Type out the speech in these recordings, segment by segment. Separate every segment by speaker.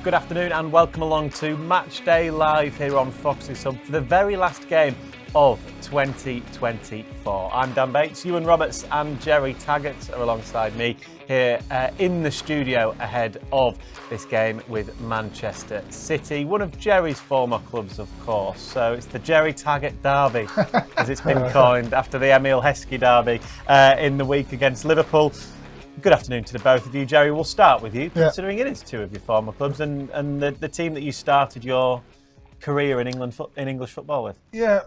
Speaker 1: Good afternoon and welcome along to Matchday Live here on Fox's Hub for the very last game of 2024. I'm Dan Bates, Ewan Roberts and Jerry Taggart are alongside me here in the studio ahead of this game with Manchester City, one of Jerry's former clubs of course, so it's the Jerry Taggart Derby as it's been coined after the Emile Heskey Derby in the week against Liverpool. Good afternoon to the both of you. Jerry, we'll start with you, considering it is two of your former clubs and the team that you started your career in English football with.
Speaker 2: Yeah,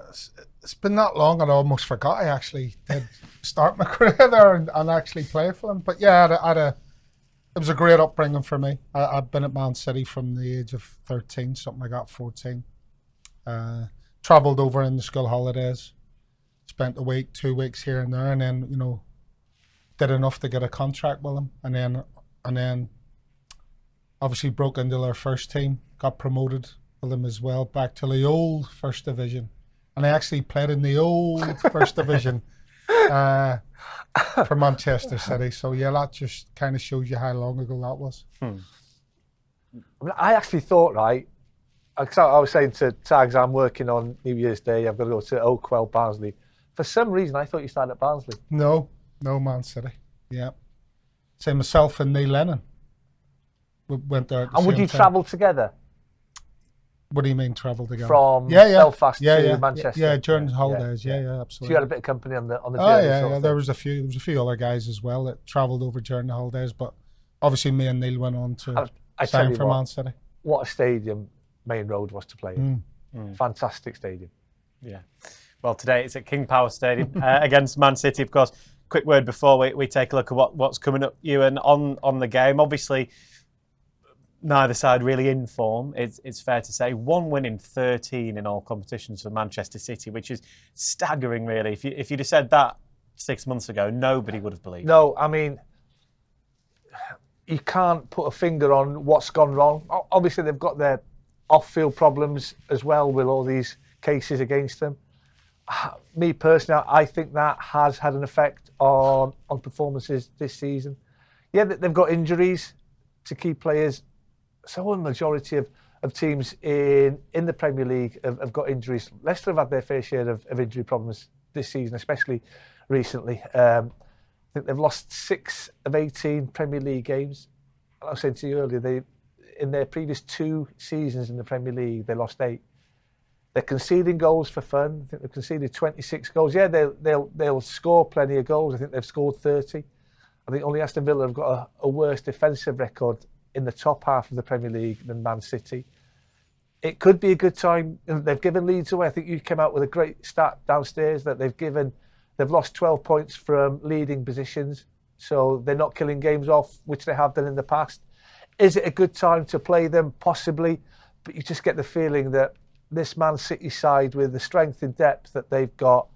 Speaker 2: it's been that long and I almost forgot I actually did start my career there and actually play for them. But yeah, it was a great upbringing for me. I've been at Man City from the age of 13, something like that, 14. Travelled over in the school holidays, spent a week, 2 weeks here and there, and then, did enough to get a contract with them, and then obviously broke into their first team, got promoted with them as well, back to the old First Division, and I actually played in the old First Division for Manchester City. So yeah, that just kind of shows you how long ago that was.
Speaker 3: I actually thought, right, because I was saying to Tags, I'm working on New Year's Day, I've got to go to Oakwell, Barnsley. For some reason, I thought you started at Barnsley.
Speaker 2: No, Man City. Yeah. Say myself and Neil Lennon. We went there at the
Speaker 3: And would
Speaker 2: same
Speaker 3: you
Speaker 2: time.
Speaker 3: travel together?
Speaker 2: What do you mean travel together?
Speaker 3: From Belfast to Manchester?
Speaker 2: Yeah, during the holidays. Yeah, absolutely.
Speaker 3: So you had a bit of company on the journey?
Speaker 2: Yeah. There was a few other guys as well that travelled over during the holidays, but obviously me and Neil went on to sign for Man City.
Speaker 3: What a stadium Main Road was to play in. Fantastic stadium.
Speaker 1: Yeah. Well, today it's at King Power Stadium against Man City, of course. Quick word before we take a look at what's coming up, Ewan, on the game. Obviously, neither side really in form. It's fair to say. 1 win in 13 in all competitions for Manchester City, which is staggering, really. If you'd have said that 6 months ago, nobody would have believed.
Speaker 3: No, I mean, you can't put a finger on what's gone wrong. Obviously, they've got their off-field problems as well with all these cases against them. Me personally, I think that has had an effect on performances this season. Yeah, they've got injuries to key players. So a majority of teams in the Premier League have got injuries. Leicester have had their fair share of injury problems this season, especially recently. I think they've lost 6 of 18 Premier League games. I was saying to you earlier, in their previous 2 seasons in the Premier League, they lost 8. They're conceding goals for fun. I think they've conceded 26 goals. Yeah, they'll score plenty of goals. I think they've scored 30. I think only Aston Villa have got a worse defensive record in the top half of the Premier League than Man City. It could be a good time. They've given Leeds away. I think you came out with a great stat downstairs that they've lost 12 points from leading positions. So they're not killing games off, which they have done in the past. Is it a good time to play them? Possibly. But you just get the feeling that this Man City side, with the strength and depth that they've got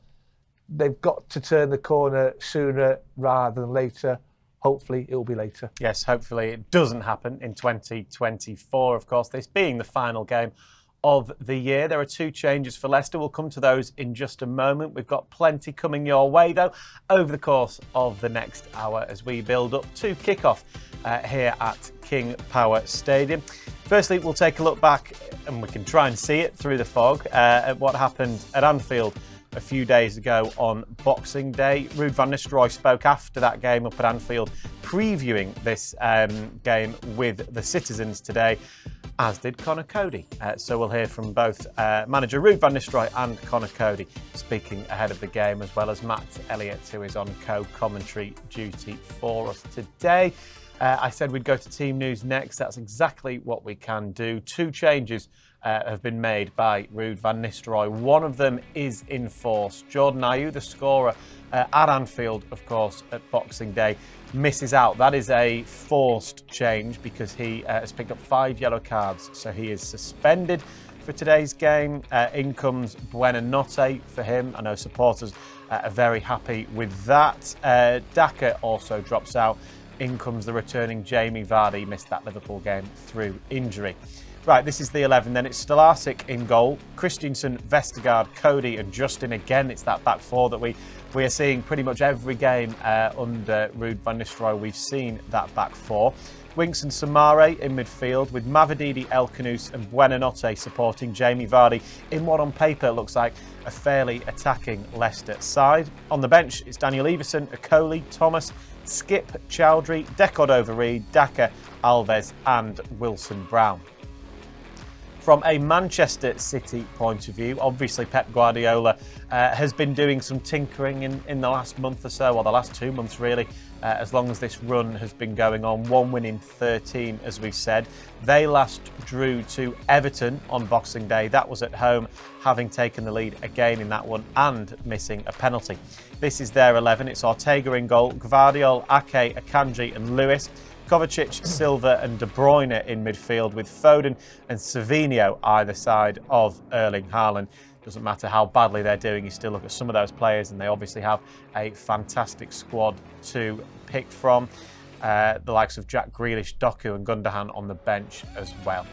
Speaker 3: to turn the corner sooner rather than later. Hopefully it will be later.
Speaker 1: Yes, hopefully it doesn't happen in 2024, of course, this being the final game of the year. There are 2 changes for Leicester. We'll come to those in just a moment. We've got plenty coming your way, though, over the course of the next hour as we build up to kick-off here at King Power Stadium. Firstly, we'll take a look back, and we can try and see it through the fog, at what happened at Anfield a few days ago on Boxing Day. Ruud van Nistelrooy spoke after that game up at Anfield, previewing this game with the citizens today, as did Conor Coady. So we'll hear from both manager Ruud van Nistelrooy and Conor Coady speaking ahead of the game, as well as Matt Elliott, who is on co-commentary duty for us today. I said we'd go to team news next. That's exactly what we can do. 2 changes have been made by Ruud van Nistelrooy. One of them is in force. Jordan Ayew, the scorer at Anfield, of course, at Boxing Day, misses out. That is a forced change because he has picked up 5 yellow cards. So he is suspended for today's game. In comes Buonanotte for him. I know supporters are very happy with that. Daka also drops out. In comes the returning Jamie Vardy, missed that Liverpool game through injury. Right, this is the 11 then. It's Stolarczyk in goal, Christensen, Vestergaard, Coady and Justin. Again, it's that back 4 that we are seeing pretty much every game under Ruud van Nistelrooy. We've seen that back 4. Winks and Samare in midfield, with Mavididi, El Khanous and Buonanotte supporting Jamie Vardy in what on paper looks like a fairly attacking Leicester side. On the bench, it's Daniel Everson, Okoli, Thomas, Skip, Chowdhury, Decordova-Reid, Daka, Alves and Wilson Brown. From a Manchester City point of view, obviously Pep Guardiola has been doing some tinkering in the last month or so, or the last 2 months really, as long as this run has been going on. 1 win in 13, as we've said. They last drew to Everton on Boxing Day. That was at home, having taken the lead again in that one and missing a penalty. This is their 11. It's Ortega in goal, Gvardiol, Ake, Akanji and Lewis. Kovacic, Silva and De Bruyne in midfield, with Foden and Savinho either side of Erling Haaland. Doesn't matter how badly they're doing, you still look at some of those players and they obviously have a fantastic squad to pick from. The likes of Jack Grealish, Doku and Gundogan on the bench as well.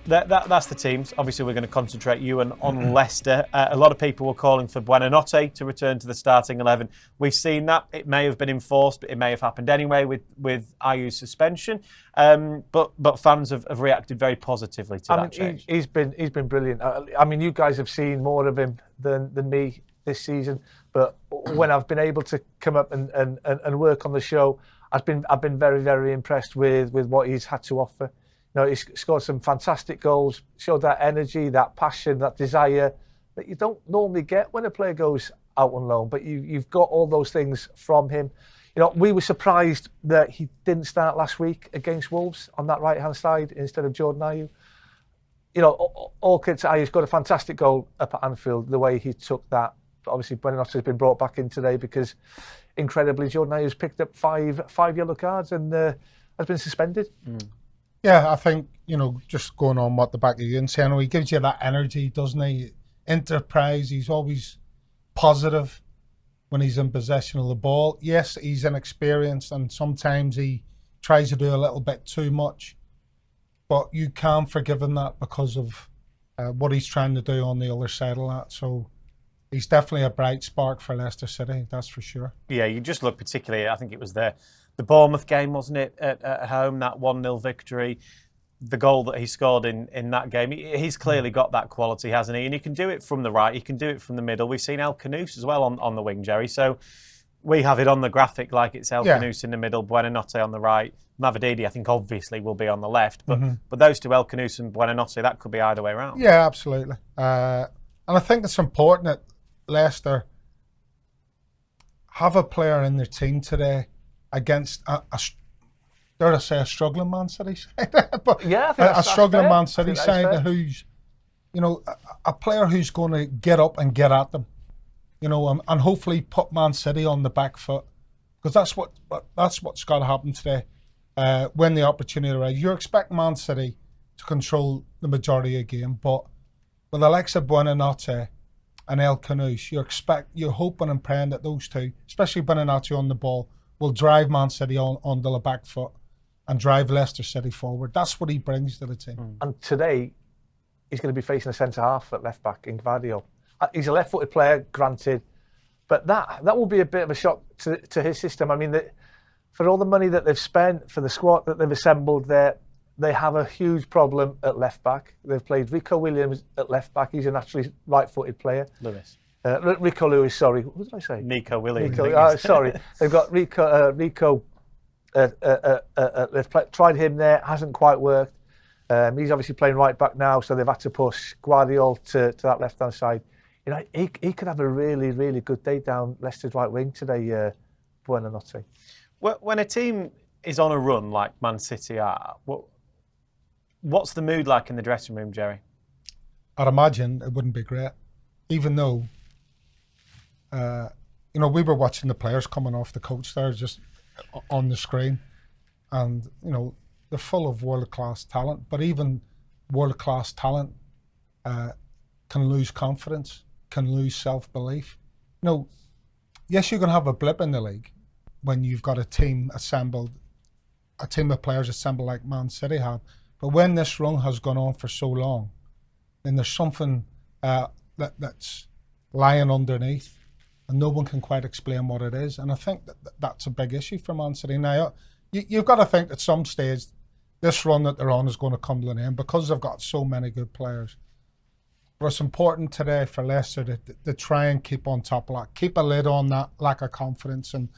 Speaker 1: That's the teams. Obviously, we're going to concentrate, Ewan, on Leicester. A lot of people were calling for Buonanotte to return to the starting 11. We've seen that. It may have been enforced, but it may have happened anyway with Ayew's suspension. But fans have reacted very positively to that change.
Speaker 3: He's been brilliant. I mean, you guys have seen more of him than me this season. But when I've been able to come up and work on the show, I've been very, very impressed with what he's had to offer. You know, he's scored some fantastic goals, showed that energy, that passion, that desire that you don't normally get when a player goes out on loan. But you've got all those things from him. You know, we were surprised that he didn't start last week against Wolves on that right-hand side instead of Jordan Ayew. You know, all credit to Ayew's got a fantastic goal up at Anfield, the way he took that. But obviously, Buonanotte has been brought back in today because, incredibly, Jordan Ayew's picked up five yellow cards and has been suspended.
Speaker 2: Yeah, I think, you know, just going on what the back of you and saying, he gives you that energy, doesn't he? Enterprise, he's always positive when he's in possession of the ball. Yes, he's inexperienced and sometimes he tries to do a little bit too much, but you can forgive him that because of what he's trying to do on the other side of that. So he's definitely a bright spark for Leicester City, that's for sure. Yeah,
Speaker 1: you just look particularly, I think it was the Bournemouth game, wasn't it, at home, that 1-0 victory, the goal that he scored in that game. He's clearly got that quality, hasn't he? And he can do it from the right, he can do it from the middle. We've seen El Khanous as well on the wing, Jerry. So we have it on the graphic like it's El Khanous in the middle, Buonanotte on the right. Mavididi, I think, obviously will be on the left. But those two, El Khanous and Buonanotte, that could be either way around.
Speaker 2: Yeah, absolutely. And I think it's important that Leicester have a player in their team today against dare I say, a struggling Man City side. But
Speaker 3: yeah, I think
Speaker 2: a struggling
Speaker 3: fair.
Speaker 2: Man City side who's, you know, a player who's going to get up and get at them, you know, and hopefully put Man City on the back foot, because that's what's got to happen today. When the opportunity arises, you expect Man City to control the majority of the game, but with Alexa Buonanotte and El Khanous, you're hoping and praying that those two, especially Buonanotte on the ball, will drive Man City onto the back foot and drive Leicester City forward. That's what he brings to the team.
Speaker 3: And today, he's going to be facing a centre-half at left-back in Gvardiol. He's a left-footed player, granted, but that will be a bit of a shock to his system. I mean, for all the money that they've spent, for the squad that they've assembled there, they have a huge problem at left-back. They've played Rico Williams at left-back. He's a naturally right-footed player. Rico Lewis, sorry. What did I say?
Speaker 1: Nico Williams.
Speaker 3: Sorry. They've got Rico. They've tried him there, hasn't quite worked. He's obviously playing right back now, so they've had to push Gvardiol to that left-hand side. You know, he could have a really, really good day down Leicester's right wing today, Buonanotte.
Speaker 1: When a team is on a run like Man City are, what's the mood like in the dressing room, Jerry?
Speaker 2: I'd imagine it wouldn't be great, even though you know, we were watching the players coming off the coach there just on the screen, and you know, they're full of world-class talent, but even world-class talent can lose confidence, can lose self-belief. You know, yes, you can have a blip in the league when you've got a team of players assembled like Man City have, but when this run has gone on for so long, then there's something that's lying underneath, and no one can quite explain what it is. And I think that's a big issue for Man City. Now, You've got to think at some stage this run that they're on is going to come to an end because they've got so many good players. But it's important today for Leicester to try and keep on top of that, keep a lid on that lack of confidence, and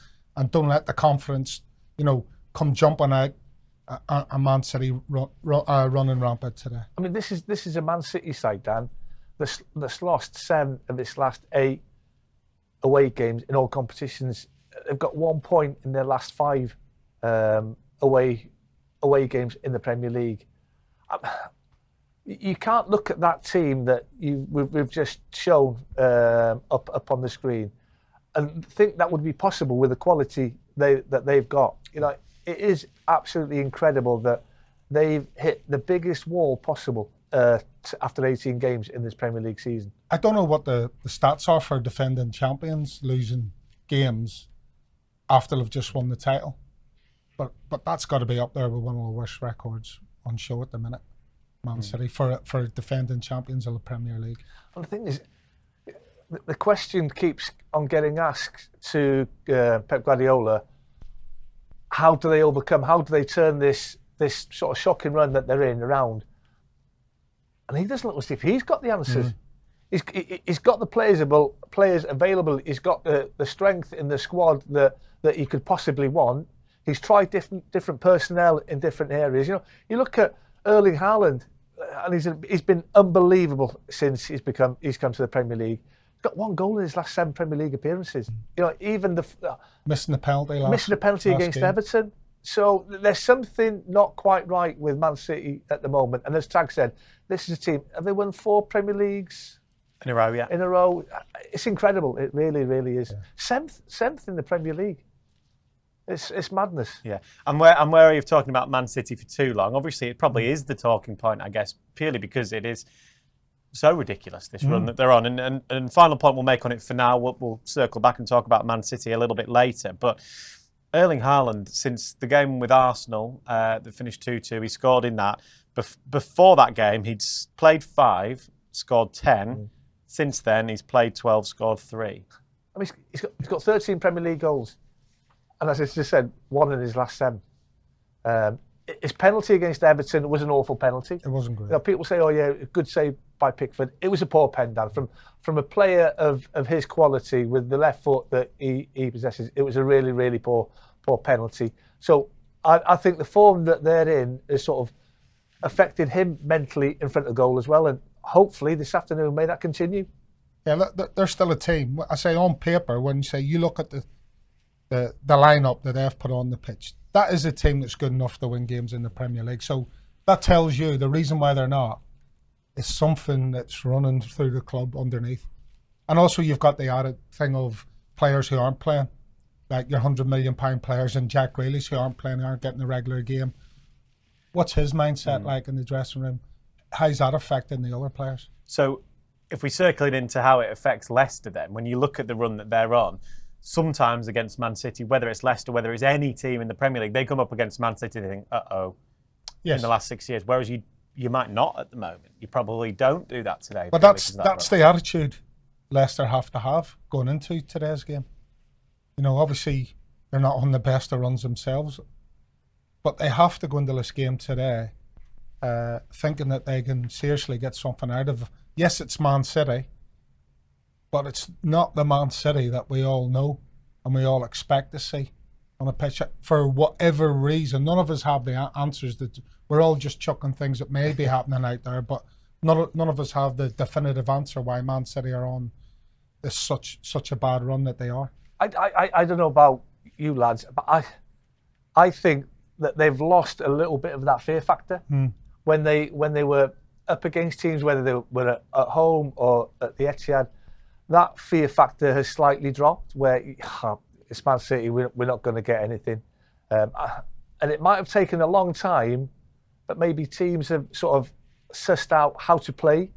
Speaker 2: don't let the confidence, come jumping out a Man City running rampant today.
Speaker 3: I mean, this is a Man City side, Dan, that's lost 7 of its last 8 away games in all competitions. They've got 1 point in their last 5 away games in the Premier League. You can't look at that team that we've just shown up on the screen and think that would be possible with the quality that they've got. It is absolutely incredible that they've hit the biggest wall possible after 18 games in this Premier League season.
Speaker 2: I don't know what the stats are for defending champions losing games after they've just won the title, but that's got to be up there with one of the worst records on show at the minute. Man City for defending champions of the Premier League.
Speaker 3: And the thing is, the question keeps on getting asked to Pep Guardiola: how do they overcome? How do they turn this sort of shocking run that they're in around? And he doesn't look as if he's got the answers. He's got the players available. He's got the strength in the squad that he could possibly want. He's tried different personnel in different areas. You look at Erling Haaland, and he's been unbelievable since he's come to the Premier League. He's got 1 goal in his last 7 Premier League appearances. Even
Speaker 2: missing a penalty
Speaker 3: against
Speaker 2: game.
Speaker 3: Everton. So there's something not quite right with Man City at the moment. And as Tag said, this is a team. Have they won 4 Premier Leagues
Speaker 1: in a row? Yeah,
Speaker 3: in a row. It's incredible. It really, really is.
Speaker 2: Yeah.
Speaker 3: Seventh in the Premier League. It's madness.
Speaker 1: Yeah, I'm wary of talking about Man City for too long. Obviously, it probably is the talking point, I guess, purely because it is so ridiculous, this run that they're on. And final point we'll make on it for now, we'll circle back and talk about Man City a little bit later. But Erling Haaland, since the game with Arsenal that finished 2-2, he scored in that. Before that game, he'd played 5, scored 10. Since then, he's played 12, scored 3.
Speaker 3: I mean, he's got 13 Premier League goals. And as I just said, 1 in his last 7. His penalty against Everton was an awful penalty.
Speaker 2: It wasn't great.
Speaker 3: People say, "Oh yeah, good save by Pickford." It was a poor pen, Dan. From a player of his quality with the left foot that he possesses, it was a really, really poor penalty. So I think the form that they're in is sort of affected him mentally in front of goal as well. And hopefully this afternoon may that continue.
Speaker 2: Yeah, look, they're still a team. I say on paper, when you look at the lineup that they've put on the pitch, that is a team that's good enough to win games in the Premier League. So that tells you the reason why they're not is something that's running through the club underneath. And also you've got the added thing of players who aren't playing, like your £100 million players and Jack Grealish who aren't playing, aren't getting a regular game. What's his mindset like in the dressing room? How's that affecting the other players?
Speaker 1: So if we circle it into how it affects Leicester then, when you look at the run that they're on, sometimes against Man City, whether it's Leicester, whether it's any team in the Premier League, they come up against Man City and they think,
Speaker 2: yes,
Speaker 1: in the last 6 years. Whereas you might not at the moment. You probably don't do that today.
Speaker 2: But that's the attitude Leicester have to have going into today's game. Obviously they're not on the best of runs themselves, but they have to go into this game today thinking that they can seriously get something out of it. Yes, it's Man City, but it's not the Man City that we all know and we all expect to see on a pitch. For whatever reason, none of us have the answers. We're all just chucking things that may be happening out there, but none of us have the definitive answer why Man City are on this such a bad run that they are.
Speaker 3: I don't know about you lads, but I think that they've lost a little bit of that fear factor when they were up against teams, whether they were at home or at the Etihad. That fear factor has slightly dropped, where it's Man City, we're not going to get anything. And it might have taken a long time, but maybe teams have sort of sussed out how to play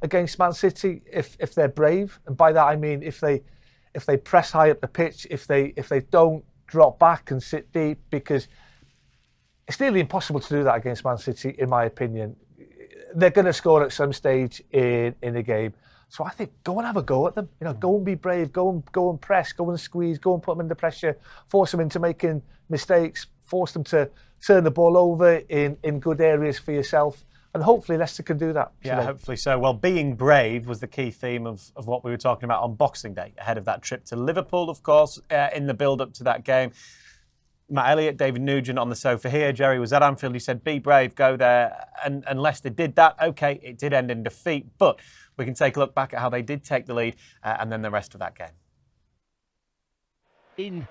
Speaker 3: against Man City if they're brave. And by that I mean if they press high up the pitch, if they don't drop back and sit deep, because it's nearly impossible to do that against Man City, in my opinion. They're going to score at some stage in a game. So I think go and have a go at them. Go and be brave. Go and press. Go and squeeze. Go and put them under pressure. Force them into making mistakes. force them to turn the ball over in good areas for yourself. And hopefully Leicester can do that
Speaker 1: Yeah,
Speaker 3: today.
Speaker 1: hopefully so. Well, being brave was the key theme of what we were talking about on Boxing Day, ahead of that trip to Liverpool, of course, in the build-up to that game. Matt Elliott, David Nugent on the sofa here. Jerry was at Anfield. He said, be brave, go there. And Leicester did that. OK, it did end in defeat. But we can take a look back at how they did take the lead and then the rest of that game.
Speaker 4: In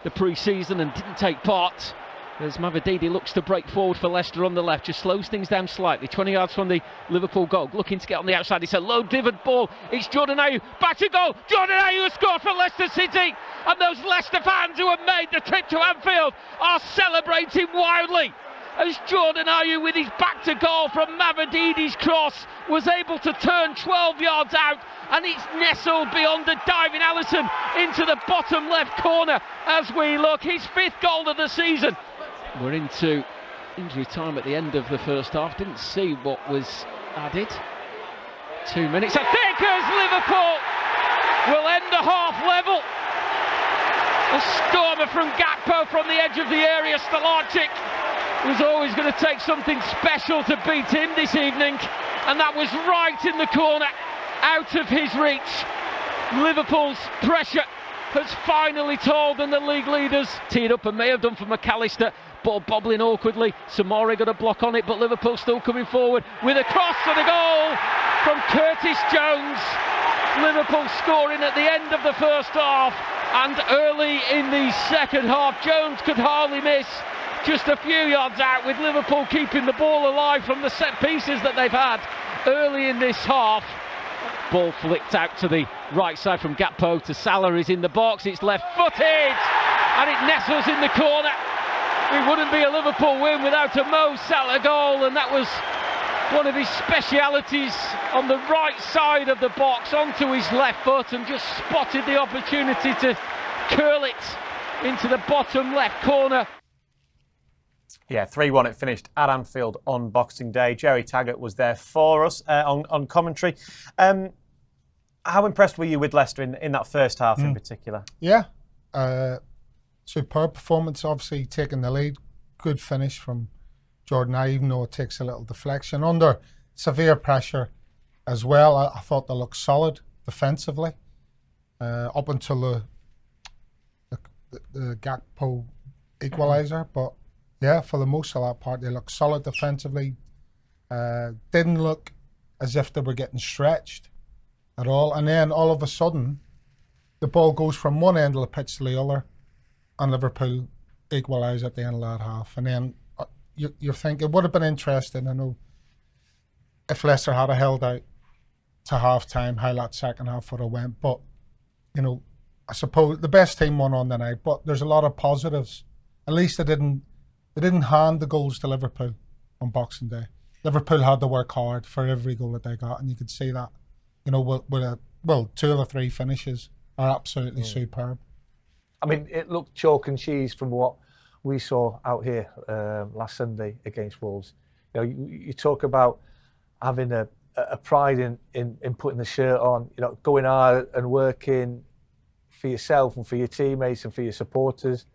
Speaker 4: the pre-season and didn't take part as MATCHDAY looks to break forward for Leicester on the left, just slows things down slightly, 20 yards from the Liverpool goal, looking to get on the outside. It's a low divot ball, it's Jordan Ayew, back to goal, Jordan Ayew has scored for Leicester City, and those Leicester fans who have made the trip to Anfield are celebrating wildly as Jordan Ayew, with his back to goal from MATCHDAY's cross, was able to turn 12 yards out, and it's nestled beyond the diving Alisson into the bottom left corner as we look. His 5th goal of the season. We're into injury time at the end of the first half. Didn't see what was added. 2 minutes. I think as Liverpool will end the half level. A stormer from Gakpo from the edge of the area. Stolarczyk was always going to take something special to beat him this evening, and that was right in the corner, out of his reach. Liverpool's pressure has finally told, and the league leaders teed up and may have done for McAllister. Ball bobbling awkwardly. Samori got a block on it, but Liverpool still coming forward with a cross and a goal from Curtis Jones. Liverpool scoring at the end of the first half, and early in the second half, Jones could hardly miss. Just a few yards out, with Liverpool keeping the ball alive from the set pieces that they've had early in this half. Ball flicked out to the right side from Gakpo to Salah, is in the box, it's left footed and it nestles in the corner. It wouldn't be a Liverpool win without a Mo Salah goal, and that was one of his specialities, on the right side of the box onto his left foot, and just spotted the opportunity to curl it into the bottom left corner.
Speaker 1: Yeah, 3-1 it finished at Anfield on Boxing Day. Jerry Taggart was there for us on commentary. How impressed were you with Leicester in that first half in particular?
Speaker 2: Yeah, superb performance, obviously taking the lead. Good finish from Jordan Ayew, even though it takes a little deflection. Under severe pressure as well, I thought they looked solid defensively up until the Gakpo equaliser. But yeah, for the most of that part, they looked solid defensively. Didn't look as if they were getting stretched at all. And then all of a sudden, the ball goes from one end of the pitch to the other, and Liverpool equalise at the end of that half. And then you're thinking, it would have been interesting, I know, if Leicester had held out to half time, how that second half would have went. But, you know, I suppose the best team won on the night, but there's a lot of positives. At least they didn't hand the goals to Liverpool on Boxing Day. Liverpool had to work hard for every goal that they got, and you could see that, you know, with 2 of the 3 finishes are absolutely superb.
Speaker 3: I mean, it looked chalk and cheese from what we saw out here last Sunday against Wolves. You know, you talk about having a pride in putting the shirt on, you know, going out and working for yourself and for your teammates and for your supporters.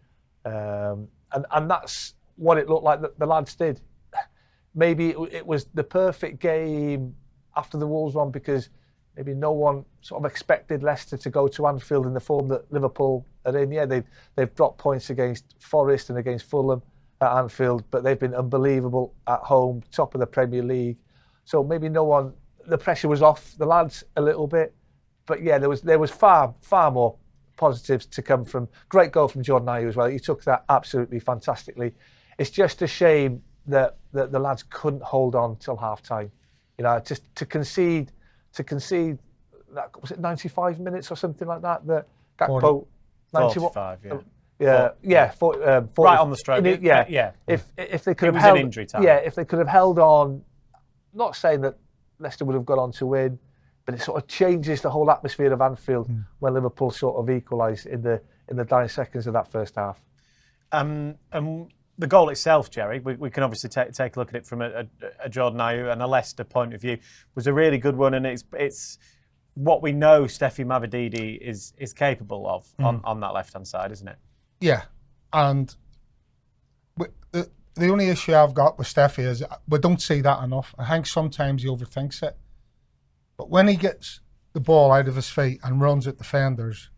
Speaker 3: And that's what it looked like the lads did. Maybe it was the perfect game after the Wolves one, because maybe no one sort of expected Leicester to go to Anfield in the form that Liverpool are in. Yeah, they've dropped points against Forest and against Fulham at Anfield, but they've been unbelievable at home, top of the Premier League. So maybe the pressure was off the lads a little bit. But yeah, there was far more positives to come from. Great goal from Jordan Ayew as well. He took that absolutely fantastically. It's just a shame that the lads couldn't hold on till half time. You know, just to concede that, was it 95 minutes or something like that? That Gakpo
Speaker 1: 45, yeah.
Speaker 3: Yeah, 40,
Speaker 1: right on the stroke.
Speaker 3: Yeah. If they could
Speaker 1: it
Speaker 3: have
Speaker 1: was
Speaker 3: held,
Speaker 1: an injury time.
Speaker 3: Yeah, if they could have held on, not saying that Leicester would have gone on to win, but it sort of changes the whole atmosphere of Anfield when Liverpool sort of equalised in the dying seconds of that first half.
Speaker 1: The goal itself, Jerry, we can obviously take a look at it from a Jordan Ayew and a Leicester point of view, was a really good one, and it's what we know Steffi MATCHDAY is capable of on that left-hand side, isn't it?
Speaker 2: Yeah, and the only issue I've got with Steffi is we don't see that enough. I think sometimes he overthinks it. But when he gets the ball out of his feet and runs at defenders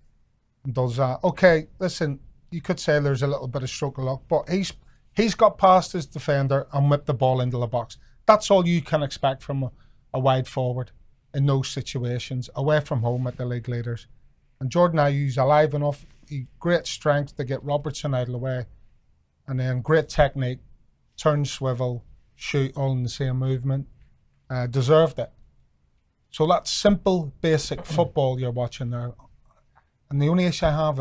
Speaker 2: and does that, okay, listen, you could say there's a little bit of stroke of luck, but he's got past his defender and whipped the ball into the box. That's all you can expect from a wide forward in those situations, away from home at the league leaders. And Jordan Ayew's alive enough, great strength to get Robertson out of the way, and then great technique, turn, swivel, shoot, all in the same movement. Deserved it. So that's simple, basic football you're watching there. And the only issue I have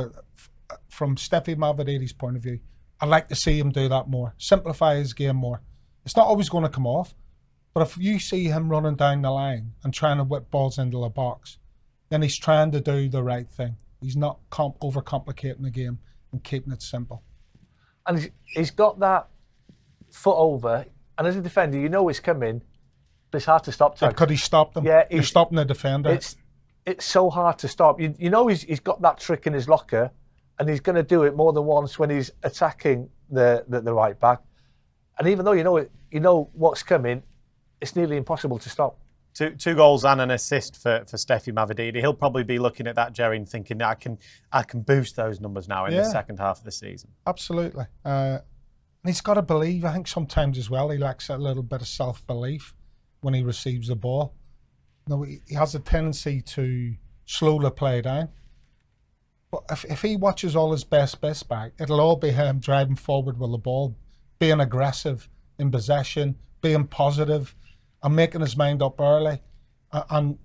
Speaker 2: from Steffi Mavridi's point of view, I'd like to see him do that more, simplify his game more. It's not always going to come off, but if you see him running down the line and trying to whip balls into the box, then he's trying to do the right thing. He's not overcomplicating the game and keeping it simple.
Speaker 3: And he's got that foot over, and as a defender, you know he's coming, but it's hard to stop.
Speaker 2: Could he stop them?
Speaker 3: Yeah,
Speaker 2: you're stopping the defender.
Speaker 3: It's so hard to stop. You know he's got that trick in his locker, and he's going to do it more than once when he's attacking the right back. And even though you know what's coming, it's nearly impossible to stop.
Speaker 1: Two goals and an assist for Steffi Mavridis. He'll probably be looking at that, Jerry, and thinking that I can boost those numbers now in the second half of the season.
Speaker 2: Absolutely. And he's got to believe. I think sometimes as well he lacks a little bit of self-belief when he receives the ball. He has a tendency to slow the play down. But if he watches all his best back, it'll all be him driving forward with the ball, being aggressive in possession, being positive, and making his mind up early, and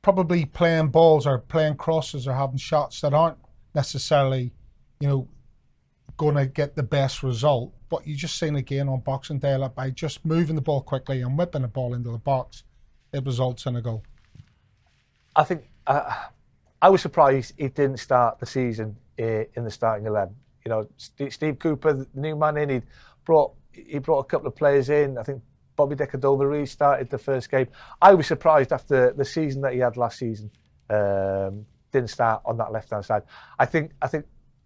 Speaker 2: probably playing balls or playing crosses or having shots that aren't necessarily, going to get the best result. But you just seen again on Boxing Day that by just moving the ball quickly and whipping the ball into the box, it results in a goal.
Speaker 3: I think I was surprised he didn't start the season in the starting 11. Steve Cooper, the new man in, he brought a couple of players in. I think Bobby Decordova started the first game. I was surprised after the season that he had last season. Didn't start on that left-hand side. I think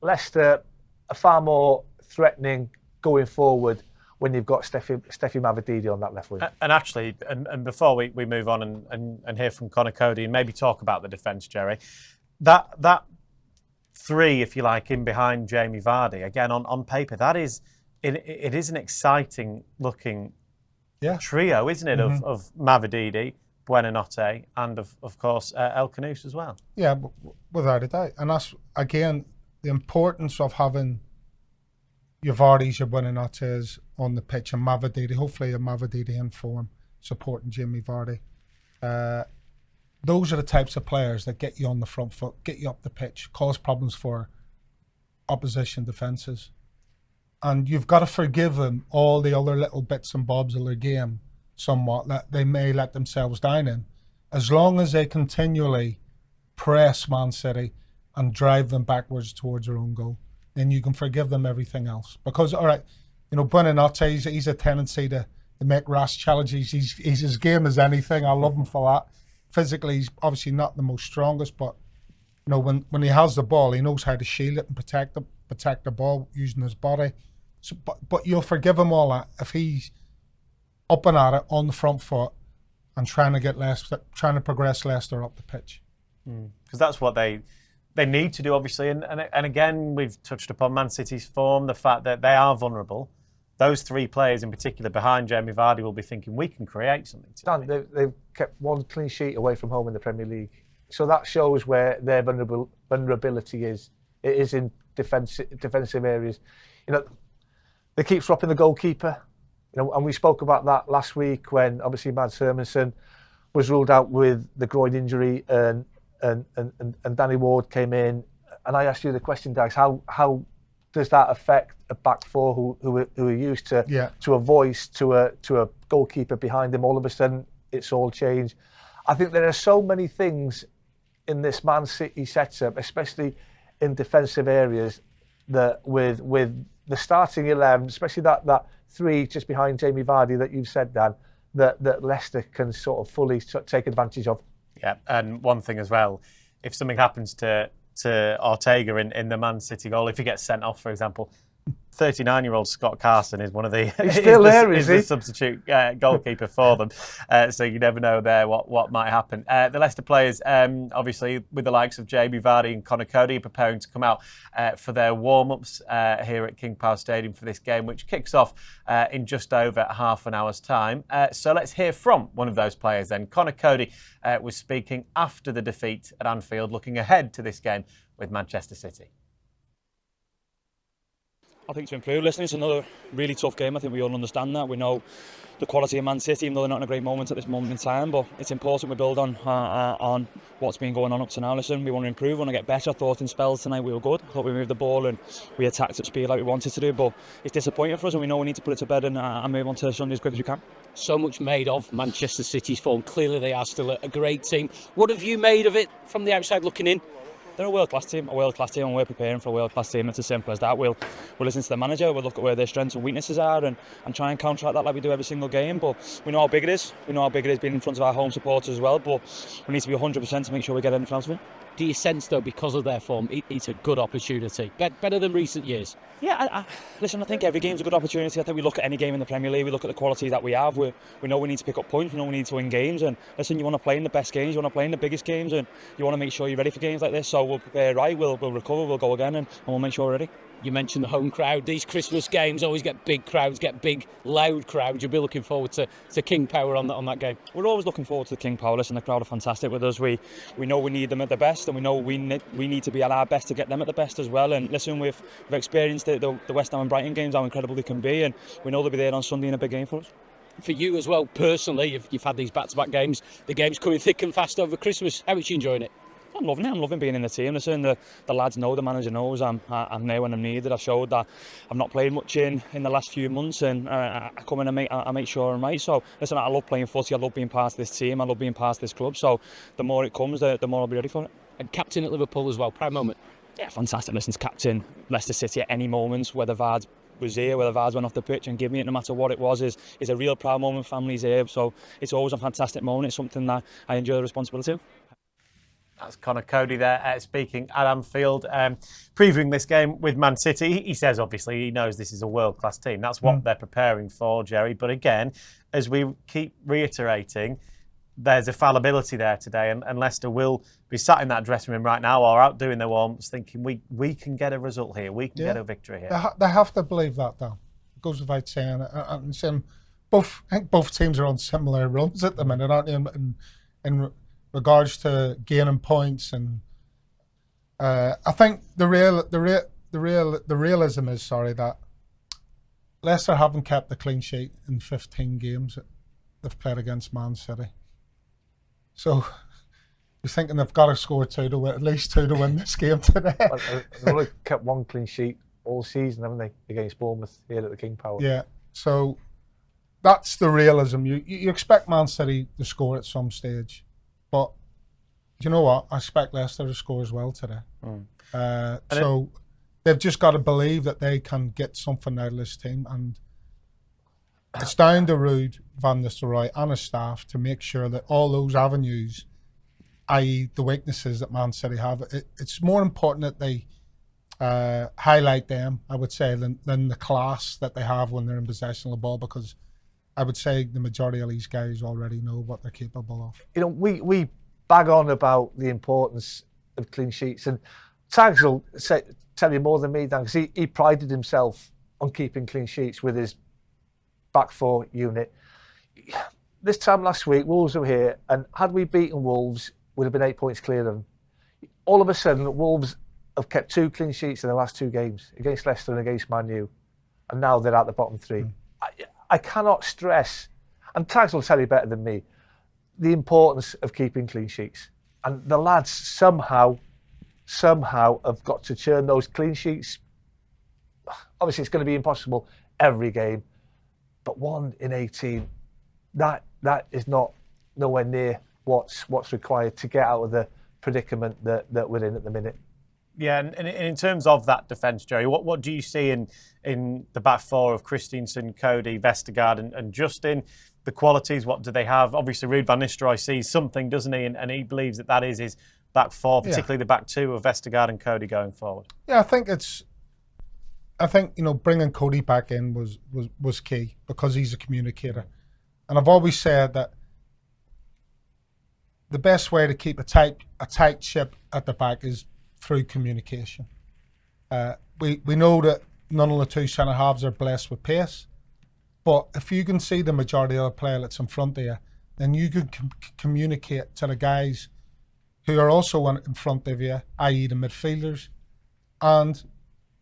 Speaker 3: Leicester are far more threatening going forward when you've got Steffi Mavridis on that left wing.
Speaker 1: And actually, and before we move on and hear from Conor Cody and maybe talk about the defence, Jerry, that three, if you like, in behind Jamie Vardy, again, on paper, it is an exciting looking trio, isn't it, of Mavridis, Buonanotte, and of course El Khanous as well.
Speaker 2: Yeah, without a doubt. And that's, again, the importance of having your Vardis, your Buonanottes on the pitch, and Mavridis, hopefully a Mavridis in form, supporting Jamie Vardy. Those are the types of players that get you on the front foot, get you up the pitch, cause problems for opposition defences. And you've got to forgive them all the other little bits and bobs of their game somewhat that they may let themselves down in, as long as they continually press Man City and drive them backwards towards their own goal. Then you can forgive them everything else. Because, all right, Buonanotte, he's a tendency to make rash challenges. He's his game as anything. I love him for that. Physically, he's obviously not the most strongest, but when he has the ball, he knows how to shield it and protect the ball using his body. So, but you'll forgive him all that if he's up and at it on the front foot and trying to progress Leicester up the pitch.
Speaker 1: Because that's what they need to do, obviously. And again, we've touched upon Man City's form, the fact that they are vulnerable. Those three players in particular behind Jamie Vardy will be thinking, we can create something today.
Speaker 3: Dan, they've kept one clean sheet away from home in the Premier League. So that shows where their vulnerability is. It is in defensive areas. They keep swapping the goalkeeper. And we spoke about that last week when obviously Mads Hermansen was ruled out with the groin injury and Danny Ward came in. And I asked you the question, Dax, how does that affect a back four who are used to a voice, to a goalkeeper behind them? All of a sudden, it's all changed. I think there are so many things in this Man City setup, especially in defensive areas, that with the starting 11, especially that three just behind Jamie Vardy that you've said, Dan, that Leicester can sort of fully take advantage of.
Speaker 1: Yeah, and one thing as well, if something happens to Ortega in the Man City goal, if he gets sent off, for example, 39-year-old Scott Carson is one of the
Speaker 3: He's still there,
Speaker 1: is
Speaker 3: is he?
Speaker 1: the substitute goalkeeper for them. So you never know there what might happen. The Leicester players, obviously with the likes of Jamie Vardy and Conor Cody, are preparing to come out for their warm-ups here at King Power Stadium for this game, which kicks off in just over half an hour's time. So let's hear from one of those players then. Conor Cody was speaking after the defeat at Anfield, looking ahead to this game with Manchester City.
Speaker 5: I think to improve. Listen, it's another really tough game. I think we all understand that. We know the quality of Man City, even though they're not in a great moment at this moment in time. But it's important we build on what's been going on up to now. Listen, we want to improve, we want to get better. I thought in spells tonight we were good. I thought we moved the ball and we attacked at speed like we wanted to do. But it's disappointing for us, and we know we need to put it to bed and move on to Sunday as quick as we can.
Speaker 6: So much made of Manchester City's form. Clearly they are still a great team. What have you made of it from the outside looking in?
Speaker 5: They're a world-class team, and we're preparing for a world-class team. It's as simple as that. We'll listen to the manager, we'll look at where their strengths and weaknesses are and try and counteract that like we do every single game. But we know how big it is. We know how big it is being in front of our home supporters as well. But we need to be 100% to make sure we get anything out of it.
Speaker 6: Do you sense, though, because of their form, it's a good opportunity? Better than recent years?
Speaker 5: Yeah, listen, I think every game's a good opportunity. I think we look at any game in the Premier League, we look at the qualities that we have. We know we need to pick up points, we know we need to win games. And listen, you want to play in the best games, you want to play in the biggest games, and you want to make sure you're ready for games like this. So we'll prepare right, we'll recover, we'll go again, and we'll make sure we're ready.
Speaker 6: You mentioned the home crowd. These Christmas games always get big crowds, get big, loud crowds. You'll be looking forward to King Power on that game.
Speaker 5: We're always looking forward to the King Power. Listen, the crowd are fantastic with us. We know we need them at the best, and we know we need to be at our best to get them at the best as well. And listen, we've experienced the West Ham and Brighton games, how incredible they can be, and we know they'll be there on Sunday in a big game for us.
Speaker 6: For you as well, personally, you've had these back-to-back games. The game's coming thick and fast over Christmas. How much are you enjoying it?
Speaker 5: I'm loving it. I'm loving being in the team. Listen, the lads know, the manager knows I'm there when I'm needed. I showed that I've not played much in the last few months, and I come in and I make sure I'm right. So listen, I love playing footy. I love being part of this team. I love being part of this club. So the more it comes, the more I'll be ready for it.
Speaker 6: And captain at Liverpool as well. Proud moment.
Speaker 5: Yeah, fantastic. Listen, to captain Leicester City at any moment, whether Vards was here, whether Vards went off the pitch, and give me it no matter what it was, is a real proud moment. Family's here, so it's always a fantastic moment. It's something that I enjoy the responsibility of.
Speaker 1: That's Conor Cody there speaking at Anfield, previewing this game with Man City. He says, obviously, he knows this is a world-class team. That's what they're preparing for, Jerry. But again, as we keep reiterating, there's a fallibility there today, and Leicester will be sat in that dressing room right now or out doing their warm-ups thinking, we can get a result here, we can get a victory here.
Speaker 2: They have to believe that, though. It goes without saying. And saying I think both teams are on similar runs at the minute, aren't they? In regards to gaining points, and I think the realism is that Leicester haven't kept a clean sheet in 15 games that they've played against Man City. So you're thinking they've got to score at least two to win this game today.
Speaker 3: They've only kept one clean sheet all season, haven't they, against Bournemouth here at the King Power?
Speaker 2: Yeah. So that's the realism. You expect Man City to score at some stage. But you know what? I expect Leicester to score as well today. So they've just got to believe that they can get something out of this team. And it's down to Ruud van Nistelrooy and his staff to make sure that all those avenues, i.e. the weaknesses that Man City have, it's more important that they highlight them, I would say, than the class that they have when they're in possession of the ball, because I would say the majority of these guys already know what they're capable of.
Speaker 3: You know, we bag on about the importance of clean sheets, and Tags will tell you more than me, Dan, because he prided himself on keeping clean sheets with his back four unit. This time last week, Wolves were here, and had we beaten Wolves, we'd have been 8 points clear of them. All of a sudden, Wolves have kept 2 clean sheets in the last 2 games, against Leicester and against Man U, and now they're at the bottom 3. I cannot stress, and Tags will tell you better than me, the importance of keeping clean sheets. And the lads somehow have got to churn those clean sheets. Obviously, it's going to be impossible every game, but 1 in 18, that is not nowhere near what's required to get out of the predicament that we're in at the minute.
Speaker 1: Yeah, and in terms of that defence, Jerry, what do you see in the back four of Christensen, Cody, Vestergaard and Justin? The qualities, what do they have? Obviously, Ruud van Nistelrooy sees something, doesn't he? And he believes that is his back four, particularly the back two of Vestergaard and Cody going forward.
Speaker 2: Yeah, I think it's I think, bringing Cody back in was key because he's a communicator. And I've always said that the best way to keep a tight ship at the back is through communication. We know that none of the two centre halves are blessed with pace, but if you can see the majority of the player that's in front of you, then you can communicate to the guys who are also in front of you, i.e. the midfielders and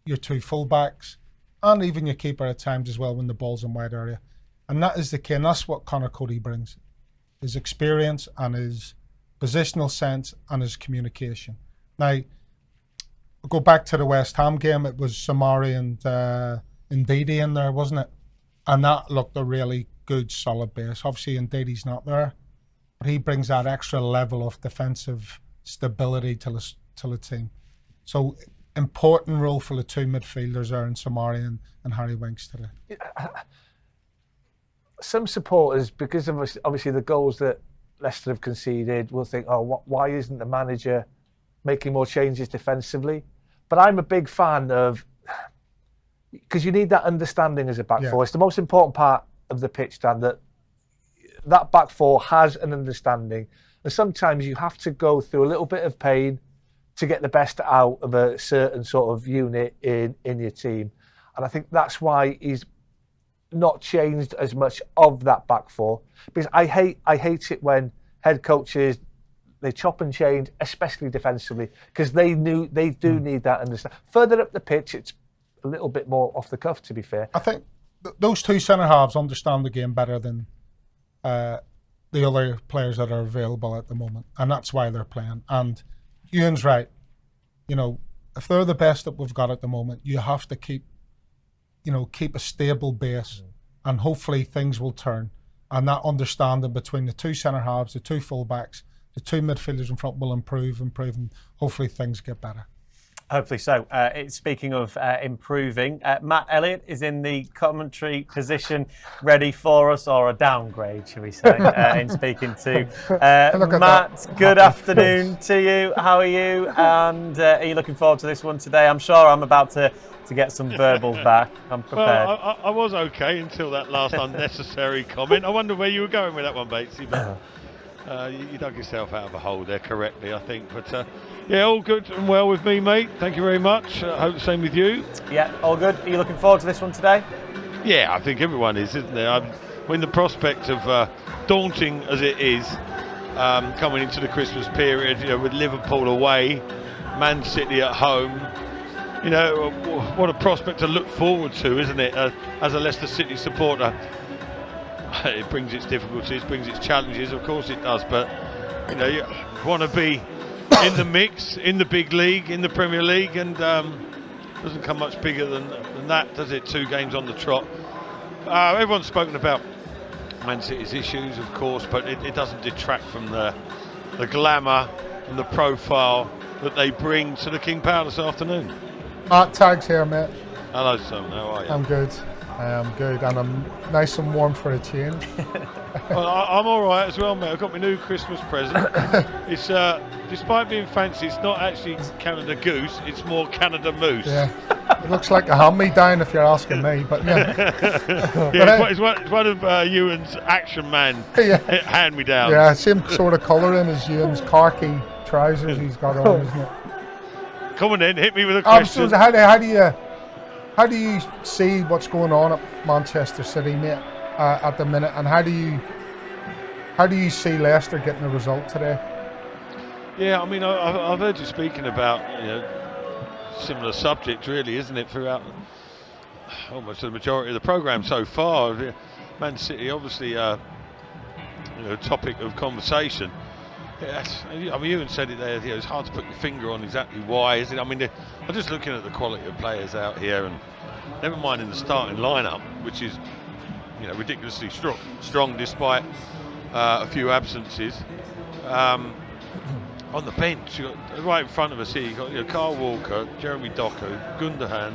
Speaker 2: your two full-backs, and even your keeper at times as well when the ball's in wide area. And that is the key, and that's what Conor Cody brings. His experience and his positional sense and his communication. Now, we'll go back to the West Ham game. It was Samari and Ndidi in there, wasn't it? And that looked a really good, solid base. Obviously, Ndidi's not there, but he brings that extra level of defensive stability to the team. So, important role for the two midfielders there in Samari and Harry Winks today.
Speaker 3: Some supporters, because of obviously the goals that Leicester have conceded, will think, why isn't the manager making more changes defensively? But I'm a big fan of, because you need that understanding as a back four. It's the most important part of the pitch, Dan, that back four has an understanding. And sometimes you have to go through a little bit of pain to get the best out of a certain sort of unit in your team. And I think that's why he's not changed as much of that back four. Because I hate it when head coaches, they chop and change, especially defensively, because they do need that understanding. Further up the pitch, it's a little bit more off the cuff, to be fair.
Speaker 2: I think those two centre halves understand the game better than the other players that are available at the moment, and that's why they're playing. And Ewan's right. If they're the best that we've got at the moment, you have to keep a stable base, and hopefully things will turn. And that understanding between the two centre halves, the two full backs, the two midfielders in front will improve, and hopefully things get better.
Speaker 1: Hopefully so. Speaking of improving, Matt Elliott is in the commentary position, ready for us, or a downgrade, shall we say, in speaking to Matt. Good afternoon to you. How are you? And are you looking forward to this one today? I'm sure I'm about to get some verbals back. I'm prepared.
Speaker 7: Well, I was okay until that last unnecessary comment. I wonder where you were going with that one, Batesy, but you dug yourself out of a hole there correctly, I think. But yeah, all good and well with me, mate. Thank you very much. I hope the same with you.
Speaker 1: Yeah, all good. Are you looking forward to this one today?
Speaker 7: Yeah, I think everyone is, isn't there? When the prospect of daunting as it is, coming into the Christmas period, with Liverpool away, Man City at home, what a prospect to look forward to, isn't it? As a Leicester City supporter, it brings its difficulties, brings its challenges, of course it does. But you want to be in the mix, in the big league, in the Premier League, and doesn't come much bigger than that, does it? 2 games on the trot. Everyone's spoken about Man City's issues, of course, but it doesn't detract from the glamour and the profile that they bring to the King Power this afternoon.
Speaker 2: Matt Tags here, mate.
Speaker 7: Hello, Sam. How are you?
Speaker 2: I'm good. And I'm nice and warm for a change.
Speaker 7: Well, I'm all right as well, mate. I've got my new Christmas present. It's despite being fancy, it's not actually Canada Goose. It's more Canada Moose.
Speaker 2: Yeah, it looks like a hand-me-down if you're asking me. But yeah,
Speaker 7: it's one of Ewan's Action Man hand-me-downs.
Speaker 2: Yeah, same sort of colouring as Ewan's khaki trousers he's got on, isn't it?
Speaker 7: Come on then, hit me with a question.
Speaker 2: So how do you see what's going on at Manchester City, mate, at the minute, and how do you see Leicester getting a result today?
Speaker 7: Yeah, I mean, I've heard you speaking about similar subject, really, isn't it, throughout almost the majority of the programme so far. Man City, obviously, topic of conversation. I mean, Ewan said it there. It's hard to put your finger on exactly why, isn't it? I mean, I'm just looking at the quality of players out here, and never mind in the starting lineup, which is, ridiculously strong despite a few absences. On the bench, right in front of us here, you've got Kyle Walker, Jeremy Doku, Gundogan,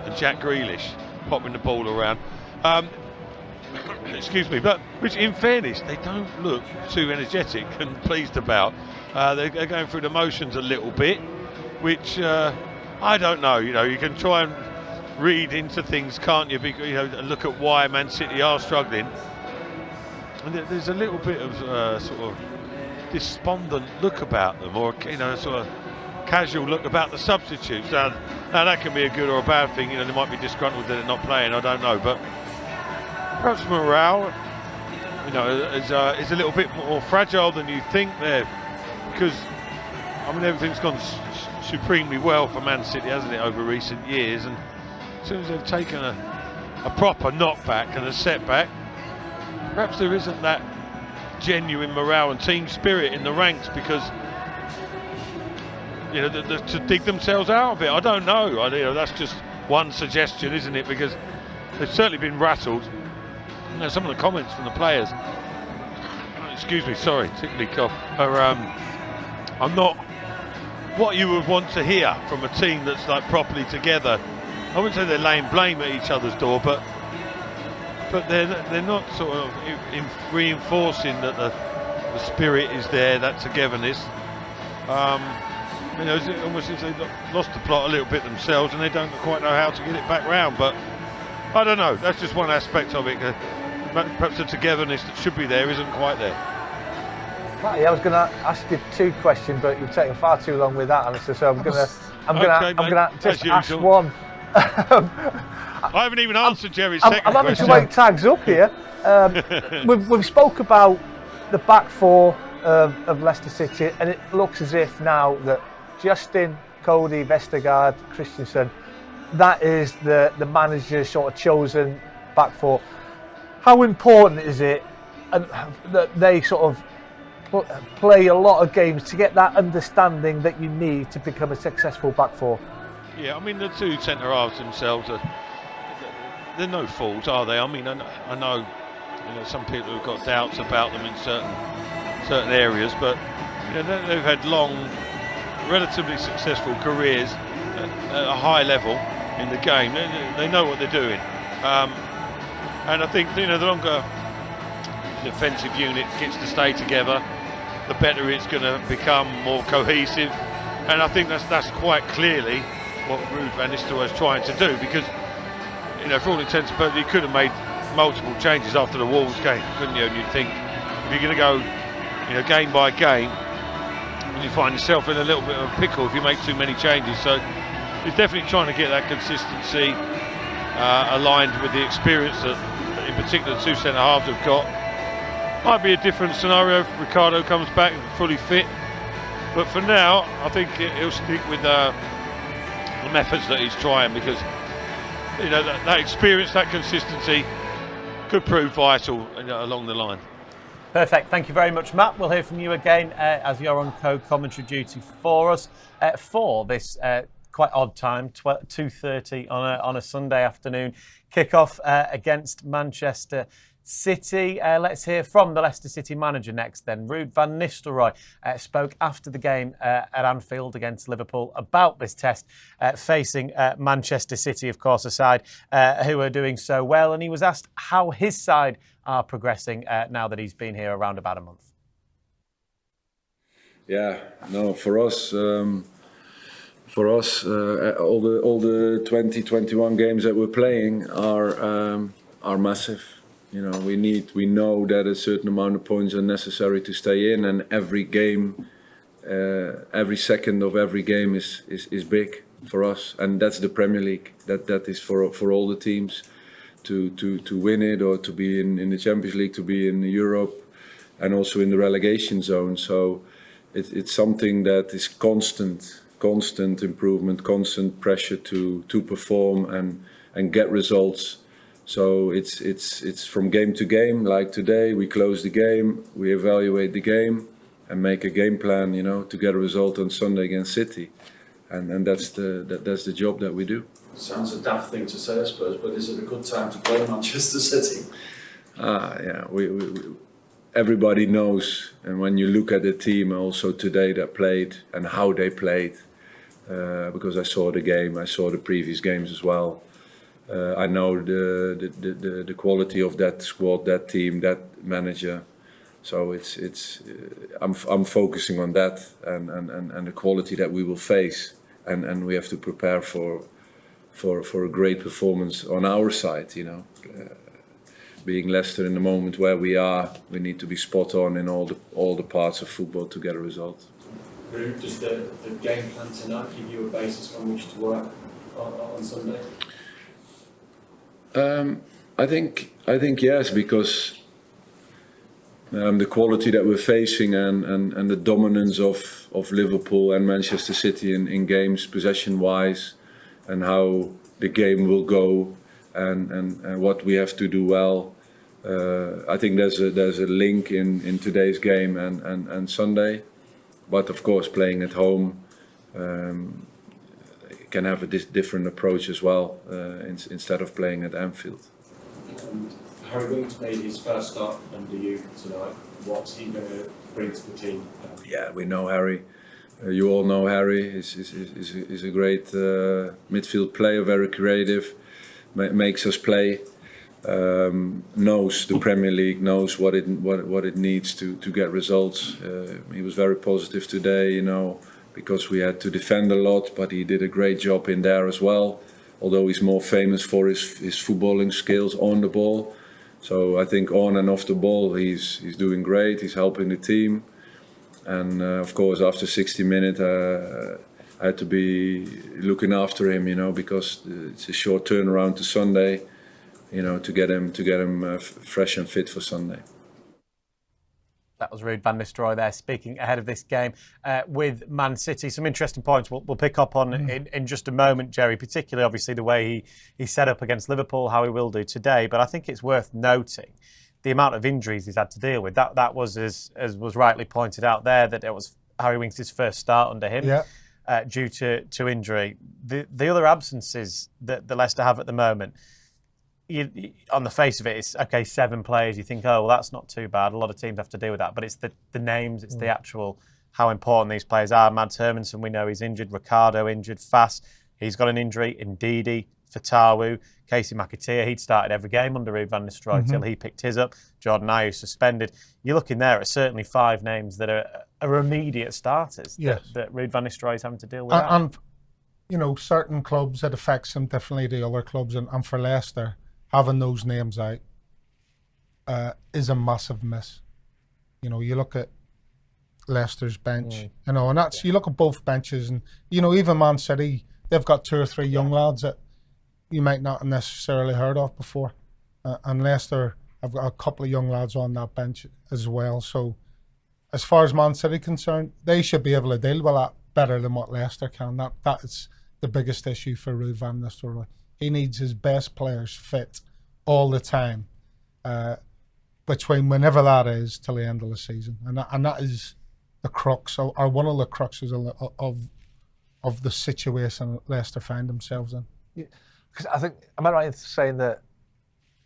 Speaker 7: and Jack Grealish popping the ball around. Excuse me, but which, in fairness, they don't look too energetic and pleased about. They're going through the motions a little bit, which I don't know. You can try and read into things, can't you? Because, you know, look at why Man City are struggling. And there's a little bit of sort of despondent look about them, or, you know, sort of casual look about the substitutes. Now that can be a good or a bad thing. You know, they might be disgruntled that they're not playing. I don't know, but perhaps morale, you know, is a little bit more fragile than you think there, because I mean everything's gone supremely well for Man City, hasn't it, over recent years? And as soon as they've taken a proper knockback and a setback, perhaps there isn't that genuine morale and team spirit in the ranks, because, you know, to dig themselves out of it. I don't know. You know, that's just one suggestion, isn't it? Because they've certainly been rattled. You know, some of the comments from the players, excuse me, sorry, tickly cough, are not what you would want to hear from a team that's like properly together. I wouldn't say they're laying blame at each other's door, but they're not sort of reinforcing that the spirit is there, that togetherness. You know, it's almost as if they've lost the plot a little bit themselves, and they don't quite know how to get it back round. But I don't know. That's just one aspect of it. Perhaps the togetherness that should be there isn't quite there.
Speaker 3: Matty, I was going to ask you two questions, but you've taken far too long with that answer. So I'm going to just ask one.
Speaker 7: I haven't even answered Jerry's second question.
Speaker 3: I'm having to wait tags up here. We've spoke about the back four of Leicester City, and it looks as if now that Justin, Cody, Vestergaard, Christensen, that is the manager's sort of chosen back four. How important is it that they sort of play a lot of games to get that understanding that you need to become a successful back four?
Speaker 7: Yeah, I mean, the two centre halves themselves they're no fools, are they? I mean, I know, you know, some people have got doubts about them in certain areas, but, you know, they've had long, relatively successful careers at a high level in the game. They know what they're doing, and I think, you know, the longer the defensive unit gets to stay together, the better it's going to become, more cohesive. And I think that's quite clearly what Ruud van Nistelrooy is trying to do, because, you know, for all intents and purposes, he could have made multiple changes after the Wolves game, couldn't you? And you'd think, if you're going to go, you know, game by game, you find yourself in a little bit of a pickle if you make too many changes. So he's definitely trying to get that consistency aligned with the experience that, in particular, the two centre halves have got. Might be a different scenario if Ricardo comes back fully fit, but for now, I think he'll stick with the methods that he's trying, because, you know, that experience, that consistency could prove vital, you know, along the line.
Speaker 1: Perfect. Thank you very much, Matt. We'll hear from you again as you're on co-commentary duty for us for this quite odd time, 2:30 on a Sunday afternoon kickoff against Manchester City. Let's hear from the Leicester City manager next then. Ruud van Nistelrooy spoke after the game at Anfield against Liverpool about this test facing Manchester City, of course, a side who are doing so well. And he was asked how his side are progressing now that he's been here around about a month.
Speaker 8: Yeah, no, for us, all the 2021 games that we're playing are massive. You know, we know that a certain amount of points are necessary to stay in, and every game, every second of every game is big for us, and that's the Premier League. That is for all the teams to win it, or to be in the Champions League, to be in Europe, and also in the relegation zone. So it's something that is constant improvement, constant pressure to perform and get results. So it's from game to game. Like today, we close the game, we evaluate the game, and make a game plan, you know, to get a result on Sunday against City, and that's the job that we do.
Speaker 9: Sounds a daft thing to say, I suppose, but is it a good time to play Manchester City?
Speaker 8: Yeah, we everybody knows, and when you look at the team also today that played and how they played, because I saw the game, I saw the previous games as well. I know the quality of that squad, that team, that manager. So I'm focusing on that and the quality that we will face, and we have to prepare for for a great performance on our side. Being Leicester in the moment where we are, we need to be spot on in all the parts of football to get a result.
Speaker 9: Does the game plan tonight give you a basis from which to work on Sunday?
Speaker 8: I think yes, because the quality that we're facing and the dominance of Liverpool and Manchester City in games possession-wise, and how the game will go and what we have to do well. I think there's a link in today's game and Sunday, but of course playing at home can have a different approach as well instead of playing at Anfield.
Speaker 9: Harry Winks made his first start under you tonight. What's he going to bring to the team?
Speaker 8: Yeah, we know Harry. You all know Harry. He's a great midfield player, very creative, makes us play. Knows the Premier League, knows what it needs to get results. He was very positive today, because we had to defend a lot, but he did a great job in there as well. Although he's more famous for his footballing skills on the ball. So I think on and off the ball he's doing great. He's helping the team, and of course after 60 minutes I had to be looking after him, because it's a short turnaround to Sunday. To get him fresh and fit for Sunday.
Speaker 1: That was Ruud van Nistelrooy there, speaking ahead of this game with Man City. Some interesting points we'll pick up on in just a moment, Jerry, particularly obviously the way he set up against Liverpool, how he will do today. But I think it's worth noting the amount of injuries he's had to deal with. That was, as was rightly pointed out there, that it was Harry Winks' first start under him due to injury. The other absences that the Leicester have at the moment, on the face of it, it's okay, 7 players. You think, oh, well, that's not too bad. A lot of teams have to deal with that. But it's the names, it's the actual, how important these players are. Mads Hermansen, we know he's injured. Ricardo injured. Fass, he's got an injury. Ndidi, Fatawu, Casey McAteer, he'd started every game under Ruud van Nistelrooy till he picked his up. Jordan Ayew suspended. You're looking there at certainly 5 names that are immediate starters that Ruud van Nistelrooy is having to deal with.
Speaker 2: And certain clubs, it affects them differently to other clubs. And for Leicester, having those names out is a massive miss. You look at Leicester's bench, and that's you look at both benches, and even Man City, they've got 2 or 3 young lads that you might not have necessarily heard of before, and Leicester have got a couple of young lads on that bench as well. So, as far as Man City concerned, they should be able to deal with that better than what Leicester can. That is the biggest issue for Ruud van Nistelrooy. He needs his best players fit all the time, between whenever that is till the end of the season, and that is the crux, or one of the cruxes of the situation that Leicester find themselves in.
Speaker 3: Because I think, am I right in saying that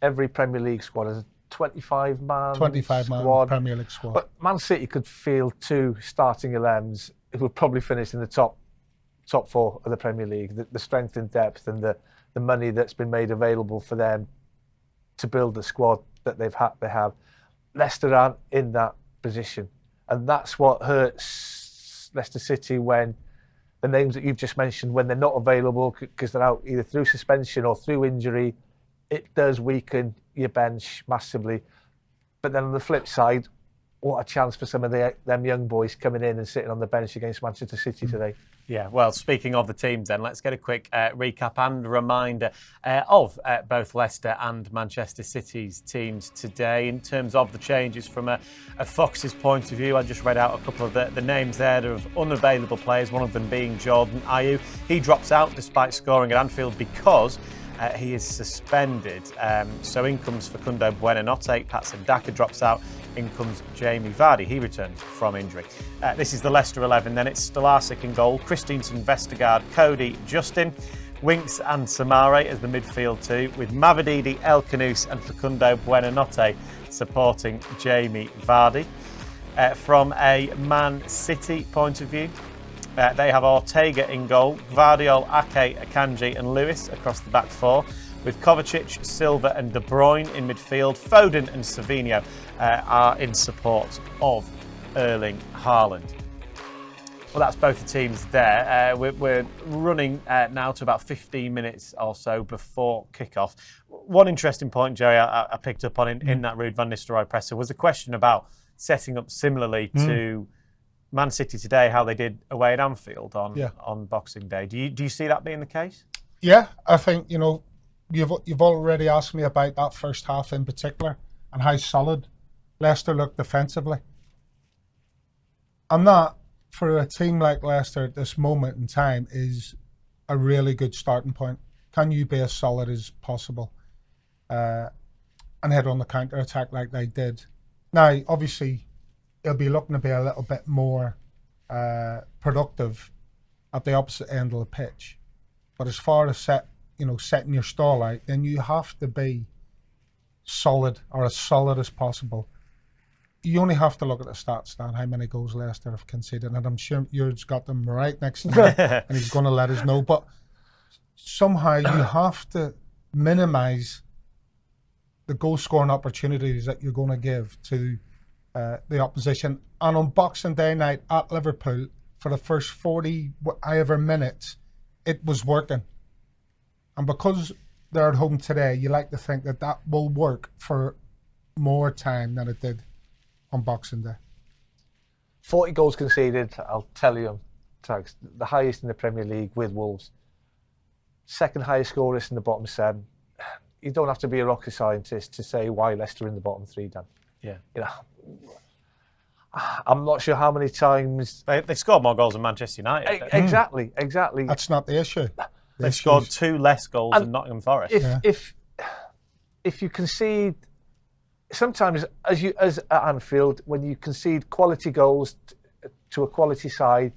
Speaker 3: every Premier League squad is a 25-man squad?
Speaker 2: Premier League squad.
Speaker 3: But Man City could field 2 starting 11s who would probably finish in the top 4 of the Premier League. The strength and depth and the money that's been made available for them to build the squad that they have. Leicester aren't in that position, and that's what hurts Leicester City when the names that you've just mentioned, when they're not available because they're out either through suspension or through injury, it does weaken your bench massively. But then on the flip side, what a chance for some of them young boys coming in and sitting on the bench against Manchester City today.
Speaker 1: Yeah, well, speaking of the teams then, let's get a quick recap and reminder of both Leicester and Manchester City's teams today. In terms of the changes from a Fox's point of view, I just read out a couple of the names there of unavailable players, one of them being Jordan Ayew. He drops out despite scoring at Anfield because he is suspended. So in comes Facundo Buonanotte, Patson Daka drops out. In comes Jamie Vardy. He returns from injury. This is the Leicester 11. Then it's Stolarczyk in goal, Christensen, Vestergaard, Cody, Justin, Winks and Samare as the midfield 2, with Mavididi, El Khanous and Facundo Buonanotte supporting Jamie Vardy. From a Man City point of view, they have Ortega in goal, Gvardiol, Ake, Akanji and Lewis across the back 4, with Kovacic, Silva and De Bruyne in midfield. Foden and Savinho are in support of Erling Haaland. Well, that's both the teams there. We're running now to about 15 minutes or so before kick-off. One interesting point, Jerry, I picked up on in that Ruud van Nistelrooy presser was a question about setting up similarly to Man City today, how they did away at Anfield on Boxing Day. Do you see that being the case?
Speaker 2: Yeah, I think, you've already asked me about that first half in particular and how solid Leicester looked defensively. And that, for a team like Leicester at this moment in time, is a really good starting point. Can you be as solid as possible and head on the counter-attack like they did? Now, obviously, they'll be looking to be a little bit more productive at the opposite end of the pitch. But as far as setting your stall out, then you have to be solid, or as solid as possible. You only have to look at the stats, Dan, how many goals Leicester have conceded, and I'm sure you've got them right next to me, and he's going to let us know. But somehow you have to minimise the goal-scoring opportunities that you're going to give to the opposition. And on Boxing Day night at Liverpool, for the first 40 however minutes, it was working. And because they're at home today, you like to think that will work for more time than it did on Boxing Day.
Speaker 3: 40 goals conceded, I'll tell you, Tags, the highest in the Premier League with Wolves. Second highest scorers in the bottom 7. You don't have to be a rocket scientist to say why Leicester are in the bottom 3, Dan.
Speaker 1: Yeah.
Speaker 3: I'm not sure how many times...
Speaker 1: They scored more goals than Manchester United.
Speaker 3: Exactly.
Speaker 2: That's not the issue.
Speaker 1: They've scored 2 less goals than Nottingham Forest.
Speaker 3: If you concede... Sometimes, as at Anfield, when you concede quality goals to a quality side,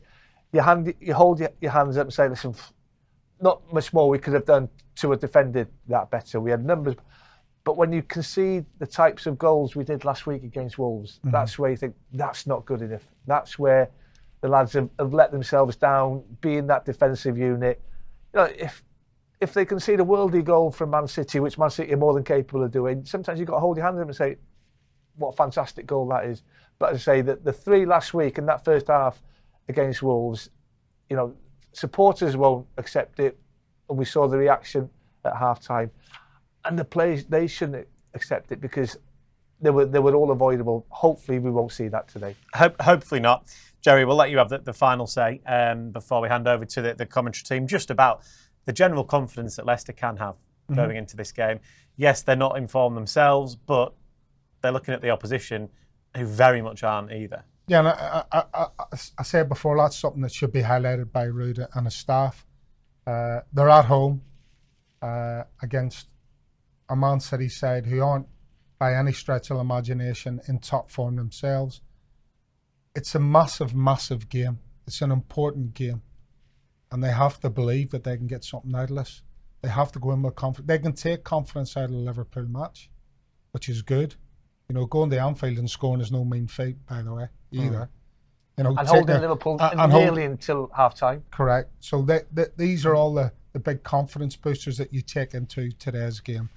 Speaker 3: you hold your hands up and say, listen, not much more we could have done to have defended that better. We had numbers. But when you concede the types of goals we did last week against Wolves, that's where you think, that's not good enough. That's where the lads have let themselves down, being that defensive unit. If they concede a worldly goal from Man City, which Man City are more than capable of doing, sometimes you've got to hold your hands up and say, what a fantastic goal that is. But as I say, that the 3 last week in that first half against Wolves, supporters won't accept it. And we saw the reaction at half-time. And the players, they shouldn't accept it because they were all avoidable. Hopefully we won't see that today.
Speaker 1: Hopefully not. Jerry, we'll let you have the final say before we hand over to the commentary team, just about the general confidence that Leicester can have going into this game. Yes, they're not in form themselves, but they're looking at the opposition who very much aren't either.
Speaker 2: Yeah, and I said before, that's something that should be highlighted by Ruud and his staff. They're at home against a Man City side who aren't by any stretch of imagination in top form themselves. It's a massive, massive game. It's an important game. And they have to believe that they can get something out of this. They have to go in with confidence. They can take confidence out of the Liverpool match, which is good. Going to Anfield and scoring is no mean feat, by the way, either.
Speaker 3: And holding Liverpool nearly until half-time.
Speaker 2: Correct. So these are all the big confidence boosters that you take into today's game.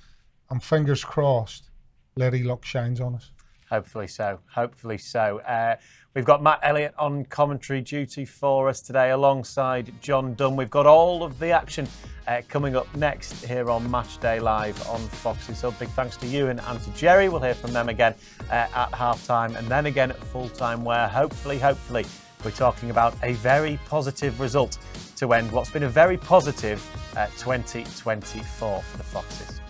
Speaker 2: And fingers crossed, Lady Luck shines on us.
Speaker 1: Hopefully so. We've got Matt Elliott on commentary duty for us today alongside John Dunn. We've got all of the action coming up next here on Matchday Live on Foxy. So big thanks to you and to Jerry. We'll hear from them again at half-time and then again at full-time, where hopefully we're talking about a very positive result to end what's been a very positive 2024 for the Foxes.